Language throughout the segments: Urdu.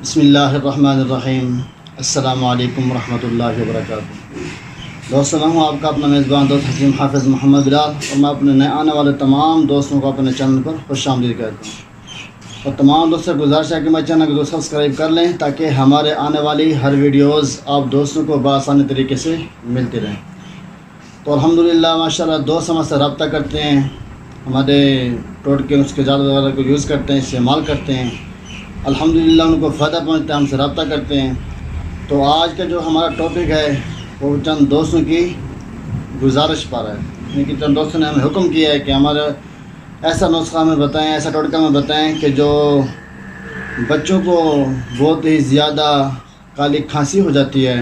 بسم اللہ الرحمن الرحیم۔ السلام علیکم ورحمۃ اللہ وبرکاتہ۔ دوستوں، میں ہوں آپ کا اپنا میزبان دوست حکیم حافظ محمد بلال، اور میں اپنے نئے آنے والے تمام دوستوں کو اپنے چینل پر خوش آمدید کہتا ہوں، اور تمام دوستوں سے گزارش ہے کہ میرے چینل کو سبسکرائب کر لیں تاکہ ہمارے آنے والی ہر ویڈیوز آپ دوستوں کو بآسانی طریقے سے ملتی رہیں۔ تو الحمدللہ ماشاءاللہ دوست ہم سے رابطہ کرتے ہیں، ہمارے ٹوٹکے اس کے جال وغیرہ کو یوز کرتے ہیں، استعمال کرتے ہیں، الحمدللہ ان کو فائدہ پہنچتا ہے، ہم سے رابطہ کرتے ہیں۔ تو آج کا جو ہمارا ٹاپک ہے وہ چند دوستوں کی گزارش پر ہے، یعنی کہ چند دوستوں نے ہمیں حکم کیا ہے کہ ہمارا ایسا نسخہ ہمیں بتائیں، ایسا ٹوٹکا ہمیں بتائیں کہ جو بچوں کو بہت ہی زیادہ کالی کھانسی ہو جاتی ہے،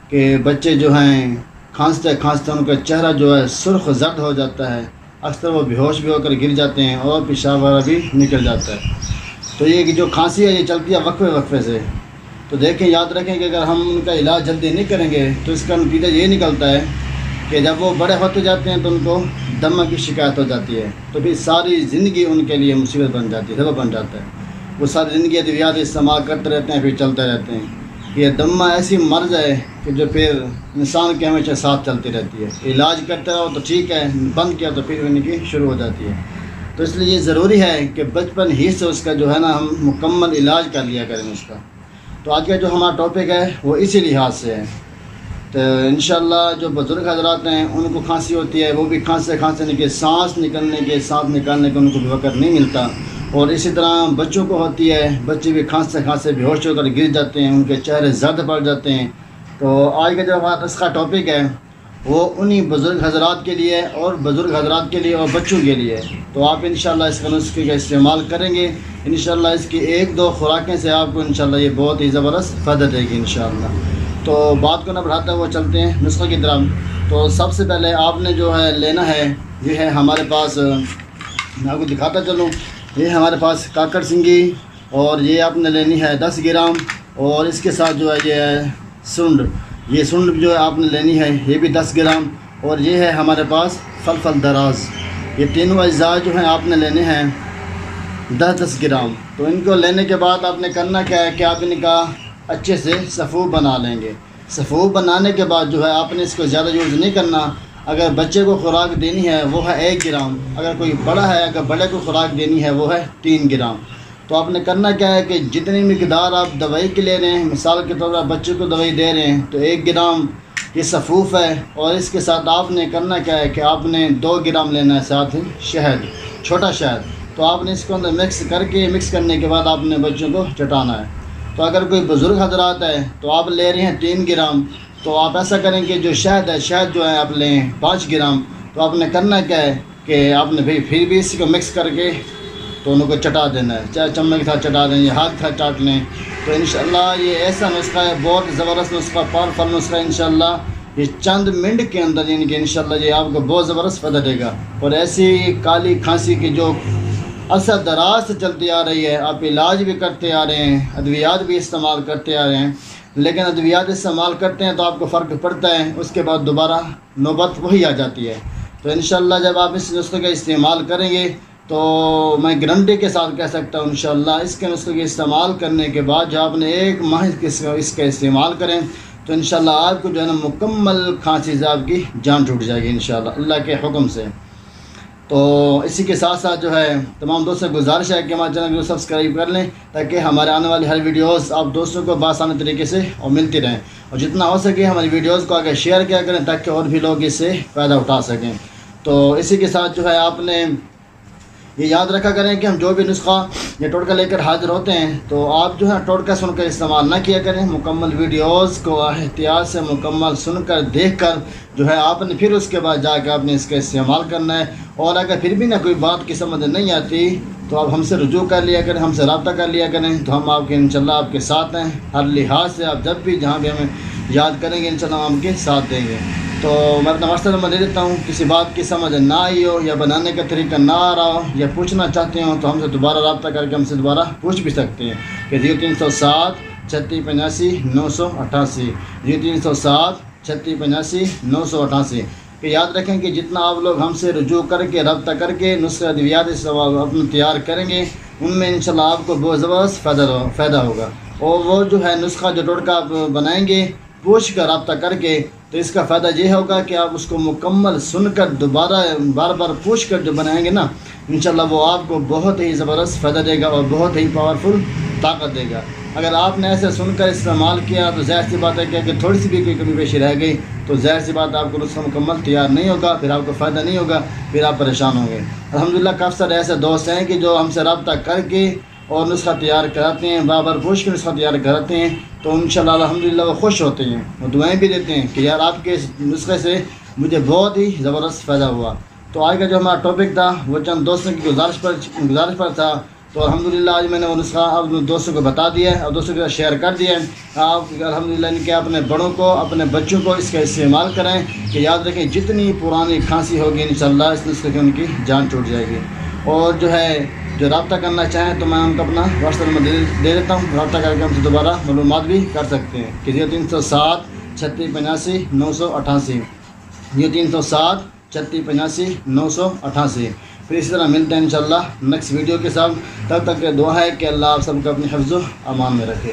کہ بچے جو ہیں کھانستے کھانستے ان کا چہرہ جو ہے سرخ زرد ہو جاتا ہے، اکثر وہ بے ہوش بھی ہو کر گر جاتے ہیں اور پیشاب وغیرہ بھی نکل جاتا ہے۔ تو یہ کہ جو کھانسی ہے یہ چلتی ہے وقفے وقفے سے، تو دیکھیں یاد رکھیں کہ اگر ہم ان کا علاج جلدی نہیں کریں گے تو اس کا نتیجہ یہ نکلتا ہے کہ جب وہ بڑے ہوتے جاتے ہیں تو ان کو دمہ کی شکایت ہو جاتی ہے، تو پھر ساری زندگی ان کے لیے مصیبت بن جاتی ہے، سبب بن جاتا ہے۔ وہ ساری زندگی ادویات استعمال کرتے رہتے ہیں، پھر چلتے رہتے ہیں۔ یہ دمہ ایسی مرض ہے کہ جو پھر انسان کے ہمیشہ ساتھ چلتی رہتی ہے، علاج کرتے رہو تو ٹھیک ہے، بند کیا تو پھر ان کی شروع ہو جاتی ہے۔ تو اس لیے یہ ضروری ہے کہ بچپن ہی سے اس کا جو ہے نا ہم مکمل علاج کر لیا کریں اس کا۔ تو آج کا جو ہمارا ٹاپک ہے وہ اسی لحاظ سے ہے۔ تو انشاءاللہ جو بزرگ حضرات ہیں ان کو کھانسی ہوتی ہے، وہ بھی کھانستے کھانستے سانس نکالنے کا ان کو بھی وقت نہیں ملتا، اور اسی طرح بچوں کو ہوتی ہے، بچے بھی کھانستے کھانستے بے ہوش ہو کر گر جاتے ہیں، ان کے چہرے زرد پڑ جاتے ہیں۔ تو آج کا جو ہمارا اس کا ٹاپک ہے وہ انہی بزرگ حضرات کے لیے اور بزرگ حضرات کے لیے اور بچوں کے لیے۔ تو آپ انشاءاللہ اس کا نسخے کا استعمال کریں گے، انشاءاللہ اس کی ایک دو خوراکیں سے آپ کو انشاءاللہ یہ بہت ہی زبردست فائدہ دے گی انشاءاللہ۔ تو بات کو نہ بڑھاتے ہوئے چلتے ہیں نسخے کی طرف۔ تو سب سے پہلے آپ نے جو ہے لینا ہے، یہ ہے ہمارے پاس، میں آپ کو دکھاتا چلوں، یہ ہمارے پاس کاکڑ سنگھی، اور یہ آپ نے لینی ہے 10 گرام، اور اس کے ساتھ جو ہے یہ ہے سنڈ، یہ سنڈ جو ہے آپ نے لینی ہے یہ بھی 10 گرام، اور یہ ہے ہمارے پاس فلفل دراز۔ یہ تینوں اجزاء جو ہیں آپ نے لینے ہیں 10 گرام۔ تو ان کو لینے کے بعد آپ نے کرنا کیا ہے کہ آپ ان کا اچھے سے صفوف بنا لیں گے۔ صفوف بنانے کے بعد جو ہے آپ نے اس کو زیادہ یوز نہیں کرنا۔ اگر بچے کو خوراک دینی ہے وہ ہے 1 گرام، اگر کوئی بڑا ہے، اگر بڑے کو خوراک دینی ہے وہ ہے 3 گرام۔ تو آپ نے کرنا کیا ہے کہ جتنی مقدار آپ دوائی کے لے رہے ہیں، مثال کے طور پر بچے کو دوائی دے رہے ہیں تو 1 گرام یہ صفوف ہے، اور اس کے ساتھ آپ نے کرنا کیا ہے کہ آپ نے 2 گرام لینا ہے ساتھ شہد، چھوٹا شہد۔ تو آپ نے اس کو اندر مکس کرنے کے بعد آپ نے بچوں کو چٹانا ہے۔ تو اگر کوئی بزرگ حضرات ہے تو آپ لے رہے ہیں 3 گرام، تو آپ ایسا کریں کہ جو شہد ہے، شہد جو ہے آپ لیں 5 گرام۔ تو آپ نے کرنا کیا ہے کہ آپ نے پھر بھی اس کو مکس کر کے تو ان کو چٹا دینا ہے، چاہے چمچ کے ساتھ چٹا دیں یا ہاتھ کے ساتھ چاٹ لیں۔ تو انشاءاللہ یہ ایسا نسخہ ہے، بہت زبردست نسخہ، پاورفل نسخہ، انشاءاللہ یہ چند منٹ کے اندر، یعنی کہ انشاءاللہ یہ آپ کو بہت زبردست فائدہ دے گا۔ اور ایسی کالی کھانسی کی جو عرصہ دراز سے چلتی آ رہی ہے، آپ علاج بھی کرتے آ رہے ہیں، ادویات بھی استعمال کرتے آ رہے ہیں، لیکن ادویات استعمال کرتے ہیں تو آپ کو فرق پڑتا ہے، اس کے بعد دوبارہ نوبت وہی آ جاتی ہے۔ تو انشاءاللہ جب آپ اس نسخے کا استعمال کریں گے تو میں گارنٹی کے ساتھ کہہ سکتا ہوں انشاءاللہ اس کے نسخے کے استعمال کرنے کے بعد جب آپ نے 1 ماہ اس کا استعمال کریں تو انشاءاللہ آپ کو جو ہے نا مکمل کھانسی سے آپ کی جان چھوٹ جائے گی انشاءاللہ اللہ کے حکم سے۔ تو اسی کے ساتھ ساتھ جو ہے تمام دوستوں سے گزارش ہے کہ ہمارے چینل کو سبسکرائب کر لیں تاکہ ہمارے آنے والی ہر ویڈیوز آپ دوستوں کو بآسانی طریقے سے اور ملتی رہیں، اور جتنا ہو سکے ہماری ویڈیوز کو آگے شیئر کیا کریں تاکہ اور بھی لوگ اس سے فائدہ اٹھا سکیں۔ تو اسی کے ساتھ جو ہے آپ نے یہ یاد رکھا کریں کہ ہم جو بھی نسخہ یا ٹوٹکا لے کر حاضر ہوتے ہیں تو آپ جو ہے ٹوٹکا سن کر استعمال نہ کیا کریں، مکمل ویڈیوز کو احتیاط سے مکمل سن کر دیکھ کر جو ہے آپ نے پھر اس کے بعد جا کے آپ نے اس کا استعمال کرنا ہے۔ اور اگر پھر بھی نہ کوئی بات کی سمجھ نہیں آتی تو آپ ہم سے رجوع کر لیا کریں، ہم سے رابطہ کر لیا کریں، تو ہم آپ کے انشاءاللہ آپ کے ساتھ ہیں، ہر لحاظ سے آپ جب بھی جہاں بھی ہمیں یاد کریں گے انشاءاللہ ہم آپ کے ساتھ دیں گے۔ تو میں اپنا واٹس ایپ نمبر دے دیتا ہوں، کسی بات کی سمجھ نہ آئی ہو یا بنانے کا طریقہ نہ آ رہا ہو یا پوچھنا چاہتے ہوں تو ہم سے دوبارہ رابطہ کر کے ہم سے دوبارہ پوچھ بھی سکتے ہیں کہ 0307 3685 988 0307 3685 988۔ کہ یاد رکھیں کہ جتنا آپ لوگ ہم سے رجوع کر کے رابطہ کر کے نسخے ادویات اپنے تیار کریں گے ان میں انشاءاللہ آپ کو بہت زبردست فائدہ ہوگا۔ اور وہ جو ہے نسخہ جو ٹوٹکا آپ بنائیں گے پوچھ کر رابطہ کر کے، تو اس کا فائدہ یہ ہوگا کہ آپ اس کو مکمل سن کر دوبارہ بار بار پوچھ کر جو بنائیں گے نا، انشاءاللہ وہ آپ کو بہت ہی زبردست فائدہ دے گا اور بہت ہی پاورفل طاقت دے گا۔ اگر آپ نے ایسے سن کر استعمال کیا تو ظاہر سی بات ہے کہ اگر تھوڑی سی بھی کوئی کمی بیشی رہ گئی تو ظاہر سی بات آپ کو نسخہ مکمل تیار نہیں ہوگا، پھر آپ کو فائدہ نہیں ہوگا، پھر آپ پریشان ہوں گے۔ الحمدللہ کافی سارے ایسے دوست ہیں کہ جو ہم سے رابطہ کر کے اور نسخہ تیار کراتے ہیں، بار بار پوچھ کے نسخہ تیار کراتے ہیں، تو انشاءاللہ الحمدللہ وہ خوش ہوتے ہیں، وہ دعائیں بھی دیتے ہیں کہ یار آپ کے اس نسخے سے مجھے بہت ہی زبردست فائدہ ہوا۔ تو آج کا جو ہمارا ٹاپک تھا وہ چند دوستوں کی گزارش پر تھا، تو الحمدللہ آج میں نے وہ نسخہ اپنے دوستوں کو بتا دیا ہے اور دوستوں کے ساتھ شیئر کر دیا ہے۔ آپ الحمدللہ ان کے اپنے بڑوں کو، اپنے بچوں کو اس کا استعمال کریں کہ یاد رکھیں جتنی پرانی کھانسی ہوگی انشاءاللہ اس نسخے سے ان کی جان چھوٹ جائے گی۔ اور جو ہے جو رابطہ کرنا چاہیں تو میں ان کو اپنا واٹس ایپ نمبر دے دیتا ہوں، رابطہ کر کے ہم سے دوبارہ معلومات بھی کر سکتے ہیں کہ 0307 36 85 988، یہ 307 36 85 988۔ پھر اسی طرح ملتے ہیں انشاءاللہ نیکسٹ ویڈیو کے ساتھ، تب تک کے دعا ہے کہ اللہ آپ سب کو اپنی حفظ و امان میں رکھے۔